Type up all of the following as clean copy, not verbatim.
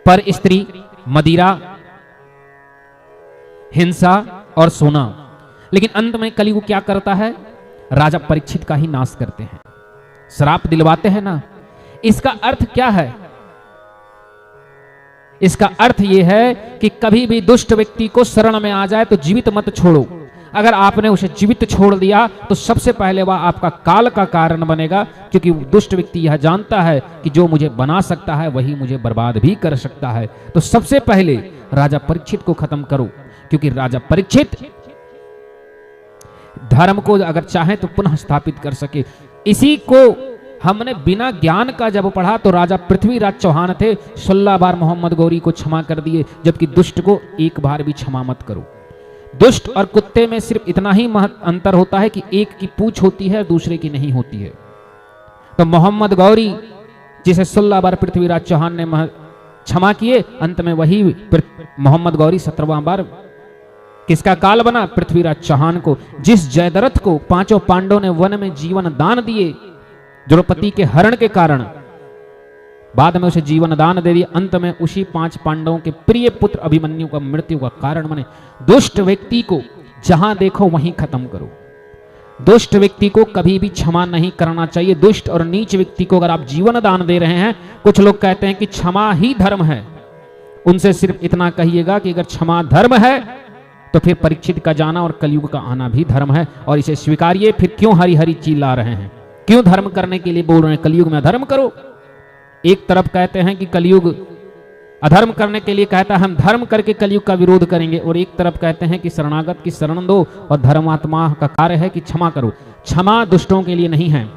पर स्त्री, मदिरा, हिंसा और सोना। लेकिन अंत में कलयुग क्या करता है? राजा परीक्षित का ही नाश करते हैं, श्राप दिलवाते हैं ना। इसका अर्थ क्या है? इसका अर्थ यह है कि कभी भी दुष्ट व्यक्ति को शरण में आ जाए तो जीवित मत छोड़ो। अगर आपने उसे जीवित छोड़ दिया तो सबसे पहले वह आपका काल का कारण बनेगा, क्योंकि दुष्ट व्यक्ति यह जानता है कि जो मुझे बना सकता है वही मुझे बर्बाद भी कर सकता है। तो सबसे पहले राजा परीक्षित को खत्म करो, क्योंकि राजा परीक्षित धर्म को अगर चाहे तो पुनः स्थापित कर सके। इसी को हमने बिना ज्ञान का जब पढ़ा तो राजा पृथ्वीराज चौहान थे, 16 बार मोहम्मद गौरी को क्षमा कर दिए, जबकि दुष्ट को एक बार भी क्षमा मत करो। दुष्ट और कुत्ते में सिर्फ इतना ही अंतर होता है कि एक की पूंछ होती है, दूसरे की नहीं होती है। तो मोहम्मद गौरी जिसे 16 बार पृथ्वीराज चौहान ने क्षमा किए, अंत में वही मोहम्मद गौरी 17वां बार किसका काल बना? पृथ्वीराज चौहान को। जिस जयद्रथ को 5 पांडवों ने वन में जीवन दान दिए द्रौपदी के हरण के कारण, बाद में उसे जीवन दान दे दिया, अंत में उसी 5 पांडवों के प्रिय पुत्र अभिमन्यु का मृत्यु का कारण बने। दुष्ट व्यक्ति को जहां देखो वहीं खत्म करो। दुष्ट व्यक्ति को कभी भी क्षमा नहीं करना चाहिए। दुष्ट और नीच व्यक्ति को अगर आप जीवन दान दे रहे हैं, कुछ लोग कहते हैं कि क्षमा ही धर्म है, उनसे सिर्फ इतना कहिएगा कि अगर क्षमा धर्म है तो फिर परीक्षित का जाना और कलयुग का आना भी धर्म है, और इसे स्वीकारिए। फिर क्यों हरी हरी चिल्ला रहे हैं? क्यों धर्म करने के लिए बोल रहे हैं? कलयुग में अधर्म करो। एक तरफ कहते हैं कि कलयुग अधर्म करने के लिए कहता है, हम धर्म करके कलयुग का विरोध करेंगे, और एक तरफ कहते हैं कि शरणागत की शरण दो और धर्मात्मा का कार्य है कि क्षमा करो। क्षमा दुष्टों के लिए नहीं है।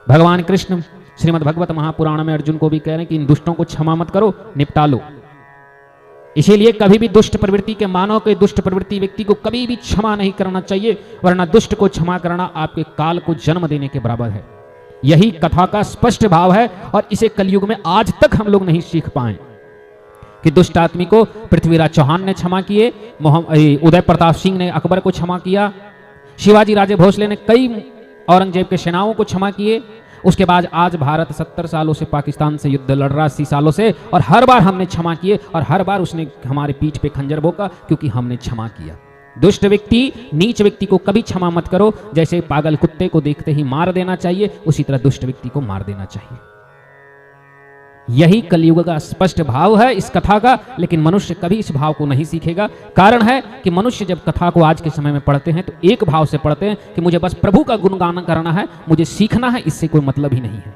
भगवान कृष्ण श्रीमद् भगवत महापुराण में अर्जुन को भी कह रहे हैं कि इन दुष्टों को क्षमा मत करो, निपटा लो। इसीलिए कभी भी दुष्ट प्रवृत्ति के मानव के, दुष्ट प्रवृत्ति व्यक्ति को कभी भी क्षमा नहीं करना चाहिए, वरना दुष्ट को क्षमा करना आपके काल को जन्म देने के बराबर है। यही कथा का स्पष्ट भाव है, और इसे कलयुग में आज तक हम लोग नहीं सीख पाए कि दुष्ट आदमी को पृथ्वीराज चौहान ने क्षमा किए, उदय प्रताप सिंह ने अकबर को क्षमा किया, शिवाजी राजे भोसले ने कई औरंगजेब के सेनाओं को क्षमा किए। उसके बाद आज भारत 70 सालों से पाकिस्तान से युद्ध लड़ रहा, 80 सालों से, और हर बार हमने क्षमा किए, और हर बार उसने हमारे पीठ पे खंजर भोंका, क्योंकि हमने क्षमा किया। दुष्ट व्यक्ति, नीच व्यक्ति को कभी क्षमा मत करो। जैसे पागल कुत्ते को देखते ही मार देना चाहिए, उसी तरह दुष्ट व्यक्ति को मार देना चाहिए। यही कलयुग का स्पष्ट भाव है इस कथा का, लेकिन मनुष्य कभी इस भाव को नहीं सीखेगा। कारण है कि मनुष्य जब कथा को आज के समय में पढ़ते हैं तो एक भाव से पढ़ते हैं कि मुझे बस प्रभु का गुणगान करना है, मुझे सीखना है, इससे कोई मतलब ही नहीं है।